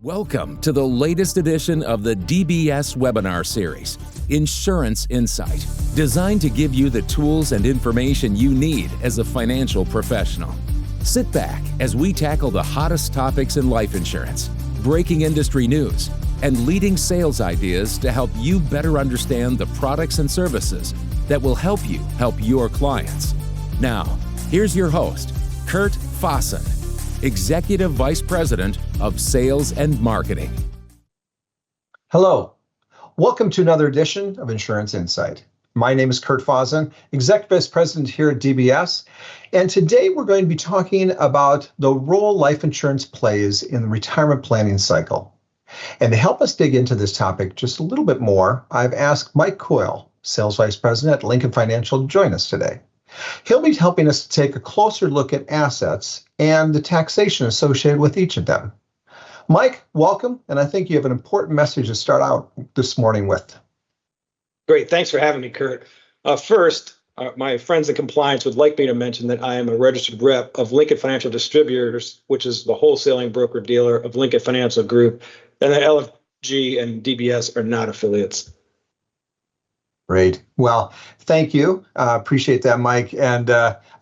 Welcome to the latest edition of the DBS webinar series, Insurance Insight, designed to give you the tools and information you need as a financial professional. Sit back as we tackle the hottest topics in life insurance, breaking industry news, and leading sales ideas to help you better understand the products and services that will help you help your clients. Now, here's your host, Kurt Fasen, Executive Vice President of Sales and Marketing. Hello. Welcome to another edition of Insurance Insight. My name is Kurt Fasen, Executive Vice President here at DBS, and today we're going to be talking about the role life insurance plays in the retirement planning cycle. And to help us dig into this topic just a little bit more, I've asked Mike Coyle, Sales Vice President at Lincoln Financial, to join us today. He'll be helping us to take a closer look at assets and the taxation associated with each of them. Mike, welcome, and I think you have an important message to start out this morning with. Great, thanks for having me, Kurt. First, my friends in compliance would like me to mention that I am a registered rep of Lincoln Financial Distributors, which is the wholesaling broker-dealer of Lincoln Financial Group, and that LFG and DBS are not affiliates. Great. Well, thank you. Appreciate that, Mike. And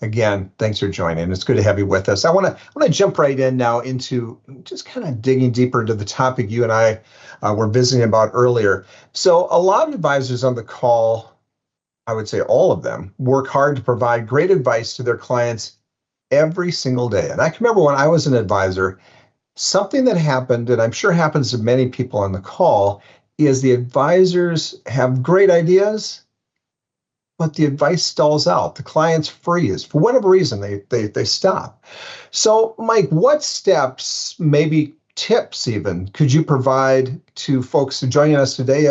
again, thanks for joining. It's good to have you with us. I want to jump right in now into just kind of digging deeper into the topic you and I were visiting about earlier. So a lot of advisors on the call, I would say all of them, work hard to provide great advice to their clients every single day. And I can remember when I was an advisor, something that happened, and I'm sure happens to many people on the call, is the advisors have great ideas, but the advice stalls out. The clients freeze. For whatever reason, they stop. So, Mike, what steps, maybe tips even, could you provide to folks joining us today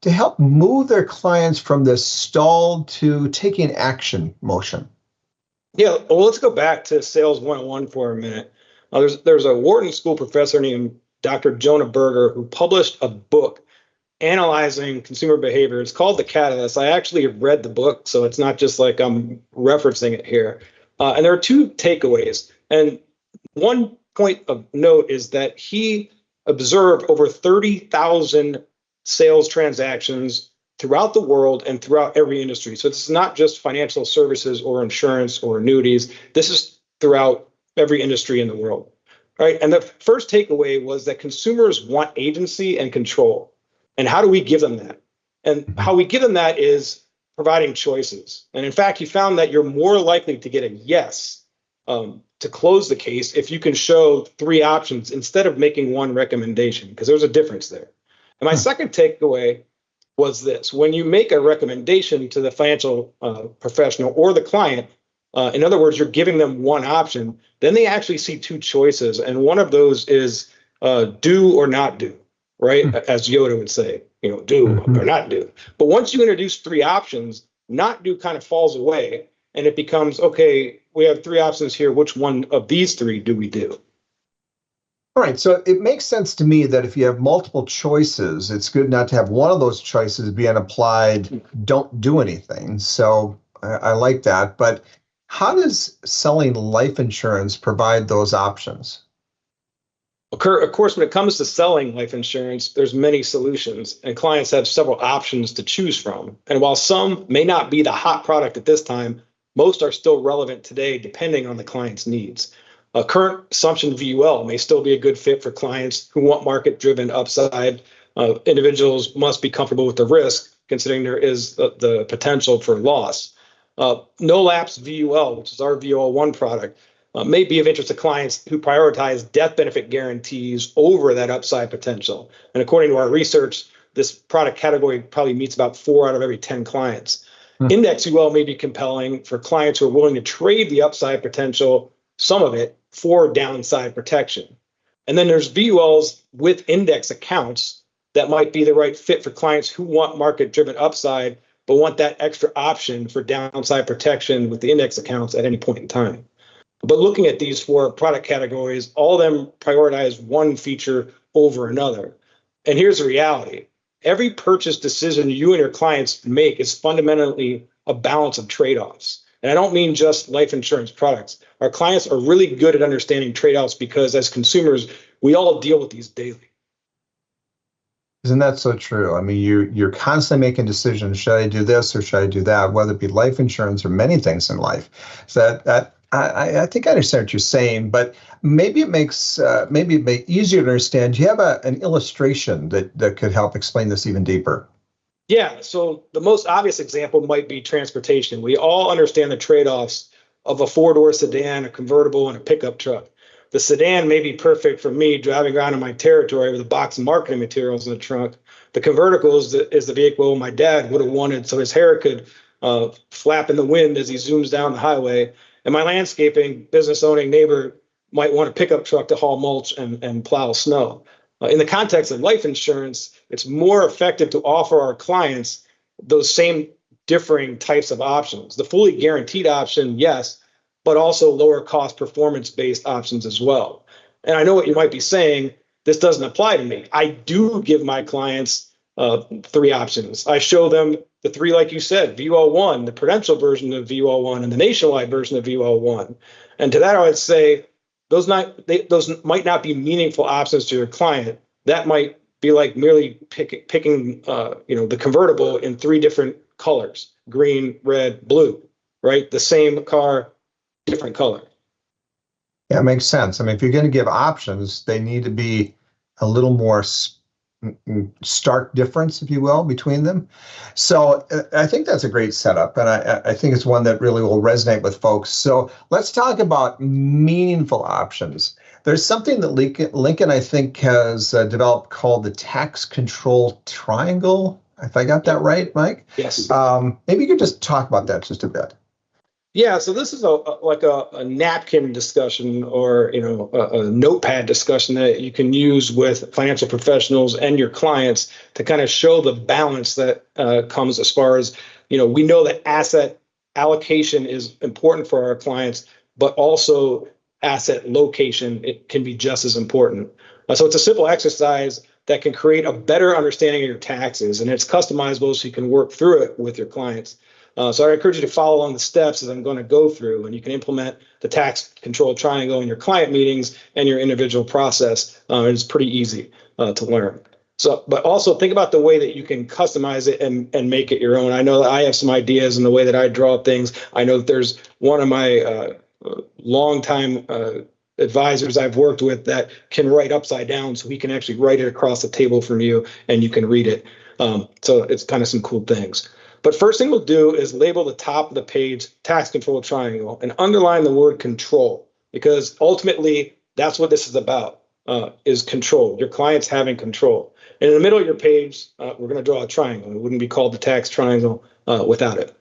to help move their clients from this stalled to taking action motion? Yeah, well, let's go back to Sales 101 for a minute. There's a Wharton School professor named Dr. Jonah Berger who published a book analyzing consumer behavior. It's called The Catalyst. I actually have read the book, so it's not just like I'm referencing it here. And there are two takeaways. And one point of note is that he observed over 30,000 sales transactions throughout the world and throughout every industry. So it's not just financial services or insurance or annuities. This is throughout every industry in the world. Right? And the first takeaway was that consumers want agency and control. And how do we give them that? And how we give them that is providing choices. And in fact, he found that you're more likely to get a yes to close the case if you can show three options instead of making one recommendation, because there's a difference there. And my second takeaway was this: when you make a recommendation to the financial professional or the client, in other words, you're giving them one option, then they actually see two choices. And one of those is do or not do. Right? As Yoda would say, do or not do. But once you introduce three options, not do kind of falls away and it becomes, okay, we have three options here. Which one of these three do we do? All right. So it makes sense to me that if you have multiple choices, it's good not to have one of those choices being applied, don't do anything. So I like that. But how does selling life insurance provide those options? Of course, when it comes to selling life insurance, there's many solutions, and clients have several options to choose from. And while some may not be the hot product at this time, most are still relevant today, depending on the client's needs. A current assumption VUL may still be a good fit for clients who want market-driven upside. Individuals must be comfortable with the risk, considering there is the potential for loss. No lapse VUL, which is our VUL1 product, may be of interest to clients who prioritize death benefit guarantees over that upside potential. And according to our research, this product category probably meets about 4 out of every 10 clients. Index UL may be compelling for clients who are willing to trade the upside potential, some of it, for downside protection. And then there's VULs with index accounts that might be the right fit for clients who want market-driven upside, but want that extra option for downside protection with the index accounts at any point in time. But looking at these 4 product categories, all of them prioritize one feature over another. And here's the reality. Every purchase decision you and your clients make is fundamentally a balance of trade-offs. And I don't mean just life insurance products. Our clients are really good at understanding trade-offs because as consumers, we all deal with these daily. Isn't that so true? I mean, you're constantly making decisions. Should I do this or should I do that? Whether it be life insurance or many things in life. So I think I understand what you're saying, but maybe it makes easier to understand. Do you have an illustration that could help explain this even deeper? Yeah. So the most obvious example might be transportation. We all understand the trade-offs of a four-door sedan, a convertible, and a pickup truck. The sedan may be perfect for me driving around in my territory with a box of marketing materials in the trunk. The convertible is the vehicle my dad would have wanted so his hair could flap in the wind as he zooms down the highway. And my landscaping, business-owning neighbor might want a pickup truck to haul mulch and plow snow. In the context of life insurance, it's more effective to offer our clients those same differing types of options. The fully guaranteed option, yes, but also lower cost performance-based options as well. And I know what you might be saying, this doesn't apply to me. I do give my clients three options. I show them the three, like you said, VUL1, the Prudential version of VUL1, and the nationwide version of VUL1. And to that, I would say those might not be meaningful options to your client. That might be like merely picking the convertible in three different colors: green, red, blue. Right, the same car, different color. Yeah, it makes sense. I mean, if you're going to give options, they need to be a little more stark difference, if you will, between them. So I think that's a great setup, and I think it's one that really will resonate with folks. So let's talk about meaningful options. There's something that Lincoln, I think, has developed called the tax control triangle. If I got that right, Mike? Yes. Maybe you could just talk about that just a bit. Yeah, so this is a napkin discussion, or a notepad discussion that you can use with financial professionals and your clients to kind of show the balance that comes as far as, we know that asset allocation is important for our clients, but also asset location, it can be just as important. So it's a simple exercise that can create a better understanding of your taxes, and it's customizable so you can work through it with your clients. So I encourage you to follow along the steps as I'm going to go through, and you can implement the tax control triangle in your client meetings and your individual process. It's pretty easy to learn. So, but also think about the way that you can customize it and make it your own. I know that I have some ideas in the way that I draw things. I know that there's one of my longtime advisors I've worked with that can write upside down, so he can actually write it across the table from you and you can read it. So it's kind of some cool things. But first thing we'll do is label the top of the page tax control triangle and underline the word control, because ultimately that's what this is about, is control, your clients having control. And in the middle of your page, we're going to draw a triangle. It wouldn't be called the tax triangle without it.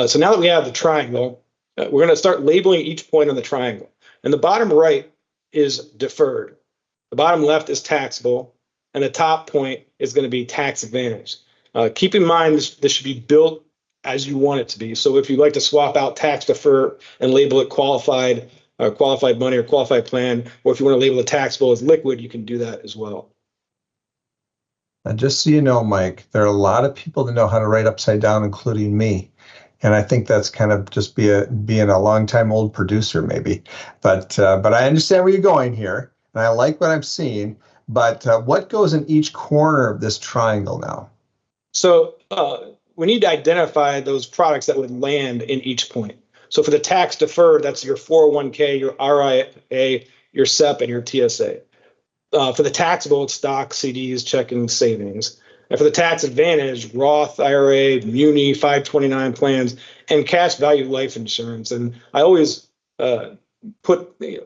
So now that we have the triangle, we're going to start labeling each point on the triangle. And the bottom right is deferred. The bottom left is taxable. And the top point is going to be tax advantage. Keep in mind, this should be built as you want it to be. So if you'd like to swap out tax defer and label it qualified money or qualified plan, or if you want to label the taxable as liquid, you can do that as well. And just so you know, Mike, there are a lot of people that know how to write upside down, including me. And I think that's kind of just being a longtime old producer, maybe. But I understand where you're going here, and I like what I'm seeing. But what goes in each corner of this triangle now? So we need to identify those products that would land in each point. So for the tax deferred, that's your 401k, your RIA, your SEP, and your TSA. For the taxable, it's stocks, CDs, checking, savings. And for the tax advantage, Roth, IRA, Muni, 529 plans, and cash value life insurance. And I always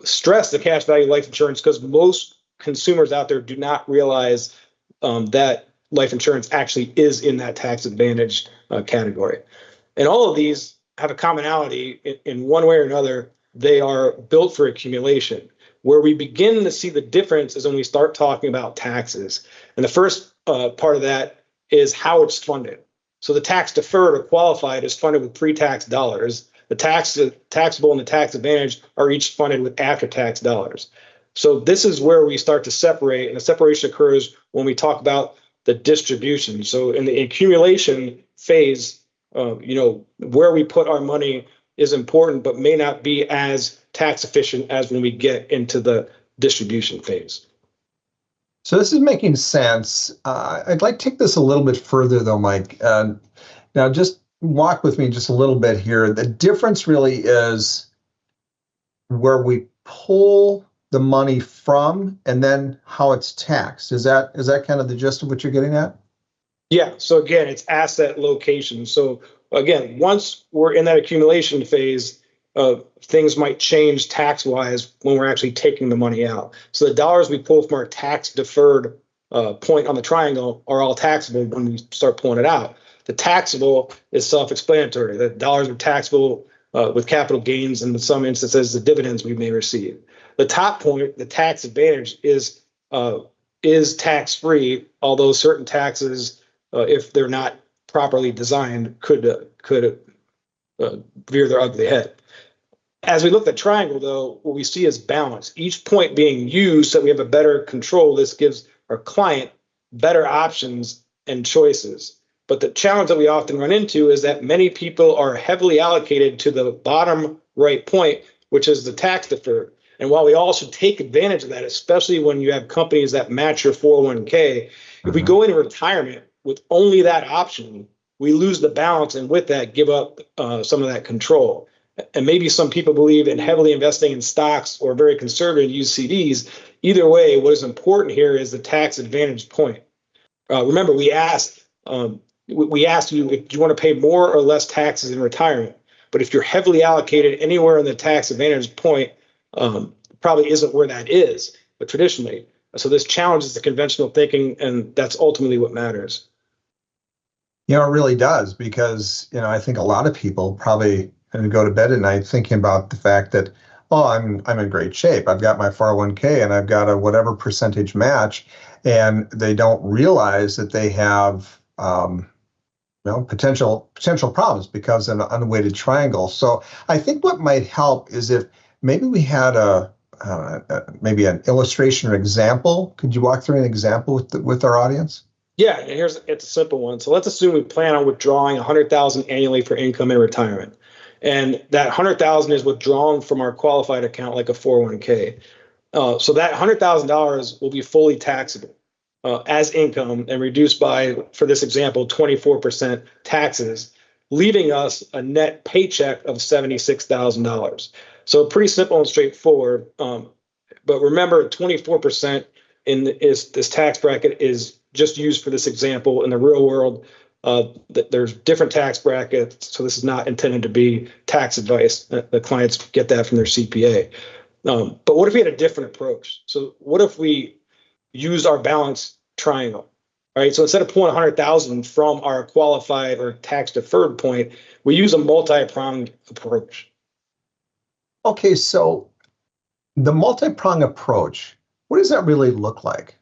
stress the cash value life insurance because most consumers out there do not realize that life insurance actually is in that tax advantage category. And all of these have a commonality in one way or another. They are built for accumulation. Where we begin to see the difference is when we start talking about taxes. And the first part of that is how it's funded. So the tax deferred or qualified is funded with pre-tax dollars. The taxable and the tax advantage are each funded with after-tax dollars. So this is where we start to separate, and the separation occurs when we talk about the distribution. So in the accumulation phase, where we put our money is important, but may not be as tax efficient as when we get into the distribution phase. So this is making sense. I'd like to take this a little bit further, though, Mike. Now, just walk with me just a little bit here. The difference really is where we pull the money from and then how it's taxed. Is that kind of the gist of what you're getting at? Yeah. So again, it's asset location. So again, once we're in that accumulation phase, things might change tax wise when we're actually taking the money out. So the dollars we pull from our tax deferred point on the triangle are all taxable when we start pulling it out. The taxable is self-explanatory. The dollars are taxable with capital gains, and in some instances, the dividends we may receive. The top point, the tax advantage, is tax-free, although certain taxes, if they're not properly designed, could rear their ugly head. As we look at the triangle, though, what we see is balance. Each point being used so we have a better control. This gives our client better options and choices. But the challenge that we often run into is that many people are heavily allocated to the bottom right point, which is the tax deferred. And while we all should take advantage of that, especially when you have companies that match your 401k, if we go into retirement with only that option, we lose the balance, and with that, give up some of that control. And maybe some people believe in heavily investing in stocks or very conservative use CDs. Either way, what is important here is the tax advantage point. Remember, we asked you if you want to pay more or less taxes in retirement. But if you're heavily allocated anywhere in the tax advantage point, probably isn't where that is, but traditionally. So this challenges the conventional thinking, and that's ultimately what matters. It really does, because, I think a lot of people probably go to bed at night thinking about the fact that, oh, I'm in great shape. I've got my 401k and I've got a whatever percentage match, and they don't realize that they have potential problems because of an unweighted triangle. So I think what might help is if maybe we had maybe an illustration or example. Could you walk through an example with our audience? Yeah, and it's a simple one. So let's assume we plan on withdrawing $100,000 annually for income in retirement, and that $100,000 is withdrawn from our qualified account like a 401k. So that $100,000 will be fully taxable as income and reduced by, for this example, 24% taxes, leaving us a net paycheck of $76,000. So pretty simple and straightforward. But remember, 24% in this tax bracket is just used for this example. In the real world, there's different tax brackets, so this is not intended to be tax advice. The clients get that from their CPA. But what if we had a different approach? So what if we used our balance triangle, right? So instead of pulling 100,000 from our qualified or tax deferred point, we use a multi-pronged approach. Okay, so the multi-pronged approach, what does that really look like?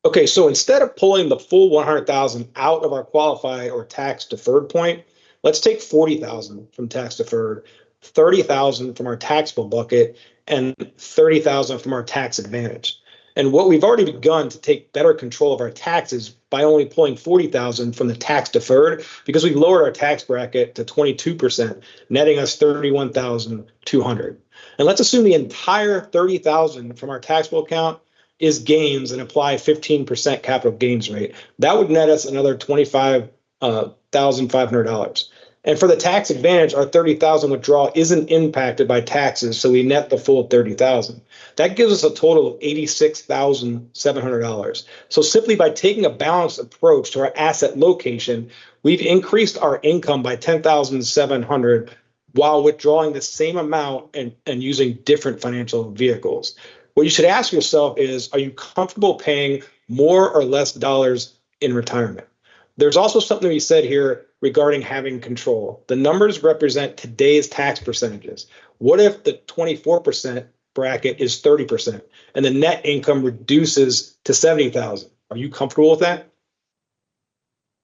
Okay, so instead of pulling the full 100,000 out of our qualified or tax deferred point, let's take 40,000 from tax deferred, 30,000 from our taxable bucket, and 30,000 from our tax advantage. And what we've already begun to take better control of our taxes by only pulling 40,000 from the tax deferred, because we've lowered our tax bracket to 22%, netting us 31,200. And let's assume the entire 30,000 from our taxable account is gains and apply 15% capital gains rate. That would net us another $25,500. And for the tax advantage, our 30,000 withdrawal isn't impacted by taxes, so we net the full 30,000. That gives us a total of $86,700. So simply by taking a balanced approach to our asset location, we've increased our income by $10,700 while withdrawing the same amount and using different financial vehicles. What you should ask yourself is, are you comfortable paying more or less dollars in retirement? There's also something we said here regarding having control. The numbers represent today's tax percentages. What if the 24% bracket is 30% and the net income reduces to 70,000? Are you comfortable with that?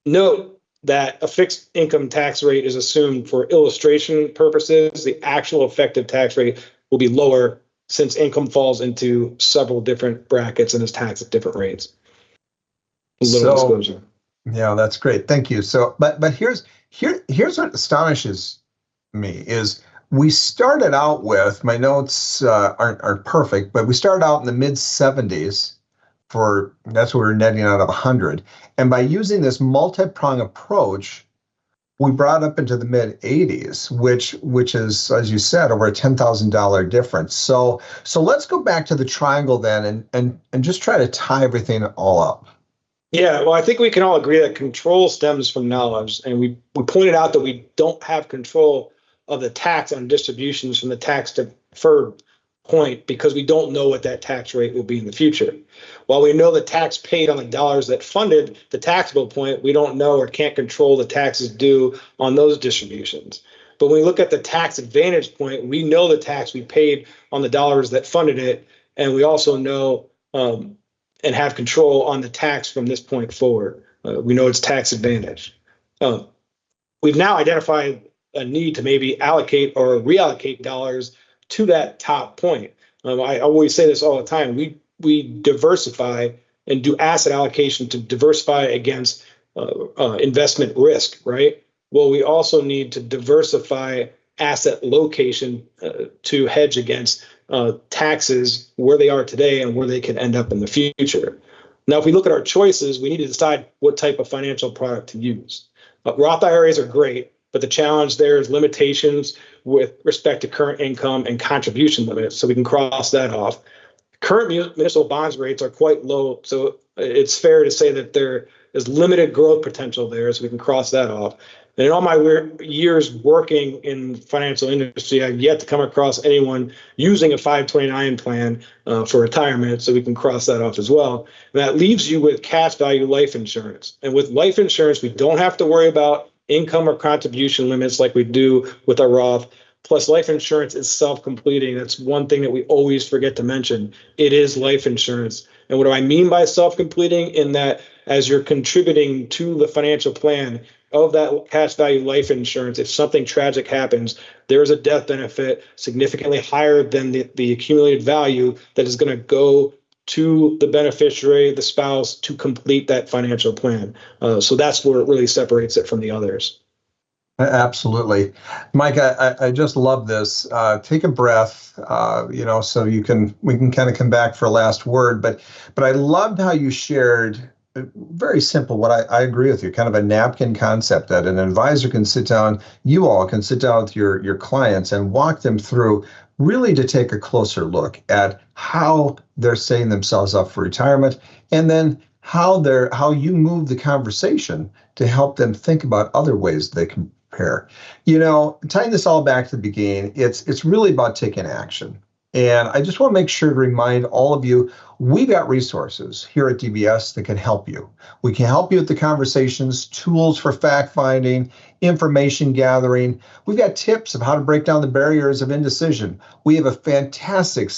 Note that a fixed income tax rate is assumed for illustration purposes. The actual effective tax rate will be lower since income falls into several different brackets and is taxed at different rates. Disclosure. Yeah, that's great. Thank you. So, but here's what astonishes me is we started out with, my notes aren't perfect, but we started out in the mid 70s that's what we're netting out of 100. And by using this multi-prong approach, we brought up into the mid 80s, which is, as you said, over a $10,000 difference. So let's go back to the triangle then and just try to tie everything all up. Yeah, well, I think we can all agree that control stems from knowledge. And we pointed out that we don't have control of the tax on distributions from the tax deferred point because we don't know what that tax rate will be in the future. While we know the tax paid on the dollars that funded the taxable point, we don't know or can't control the taxes due on those distributions. But when we look at the tax advantage point, we know the tax we paid on the dollars that funded it, and we also know and have control on the tax from this point forward. We know it's tax advantage. We've now identified a need to maybe allocate or reallocate dollars to that top point. I always say this all the time. We diversify and do asset allocation to diversify against investment risk, right? Well, we also need to diversify asset location to hedge against taxes where they are today and where they can end up in the future. Now, if we look at our choices, we need to decide what type of financial product to use. Roth IRAs are great, but the challenge there is limitations with respect to current income and contribution limits, so we can cross that off. Current municipal bonds rates are quite low, so it's fair to say that there is limited growth potential there, so we can cross that off. And in all my years working in financial industry, I've yet to come across anyone using a 529 plan for retirement, so we can cross that off as well. And that leaves you with cash value life insurance. And with life insurance, we don't have to worry about income or contribution limits like we do with our Roth. Plus, life insurance is self-completing. That's one thing that we always forget to mention. It is life insurance. And what do I mean by self-completing? In that as you're contributing to the financial plan of that cash value life insurance, if something tragic happens, there is a death benefit significantly higher than the accumulated value that is going to go to the beneficiary, the spouse, to complete that financial plan. So that's where it really separates it from the others. Absolutely. Mike, I just love this. Take a breath, so we can kind of come back for a last word. But I loved how you shared very simple, what I agree with you, kind of a napkin concept that an advisor can sit down, you all can sit down with your clients and walk them through really to take a closer look at how they're setting themselves up for retirement, and then how you move the conversation to help them think about other ways they can prepare. Tying this all back to the beginning, it's really about taking action. And I just want to make sure to remind all of you, we got resources here at DBS that can help you. We can help you with the conversations, tools for fact finding, information gathering. We've got tips of how to break down the barriers of indecision. We have a fantastic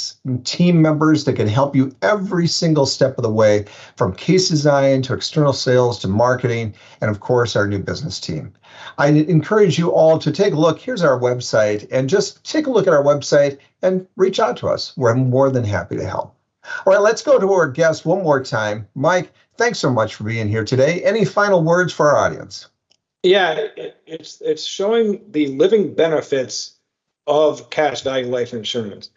team members that can help you every single step of the way, from case design to external sales to marketing, and of course, our new business team. I encourage you all to take a look. Here's our website, and just take a look at our website and reach out to us. We're more than happy to help. All right, let's go to our guest one more time. Mike, thanks so much for being here today. Any final words for our audience? Yeah, it's showing the living benefits of cash value life insurance.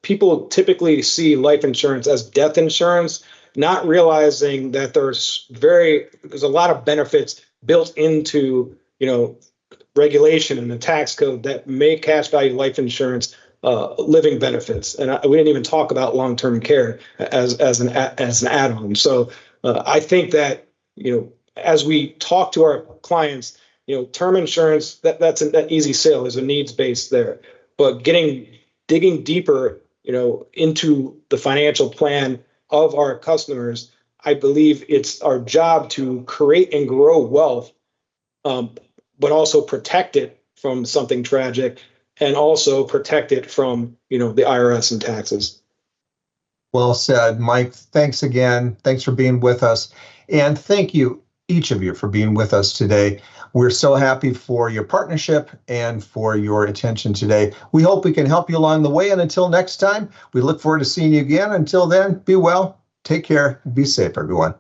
People typically see life insurance as death insurance, not realizing that there's a lot of benefits built into regulation and the tax code that make cash value life insurance living benefits. And we didn't even talk about long-term care as an add-on. So I think that as we talk to our clients, term insurance, that's an easy sale. There's a needs base there. But digging deeper, into the financial plan of our customers, I believe it's our job to create and grow wealth, but also protect it from something tragic, and also protect it from, the IRS and taxes. Well said, Mike. Thanks again. Thanks for being with us. And thank you, each of you, for being with us today. We're so happy for your partnership and for your attention today. We hope we can help you along the way. And until next time, we look forward to seeing you again. Until then, be well, take care, be safe, everyone.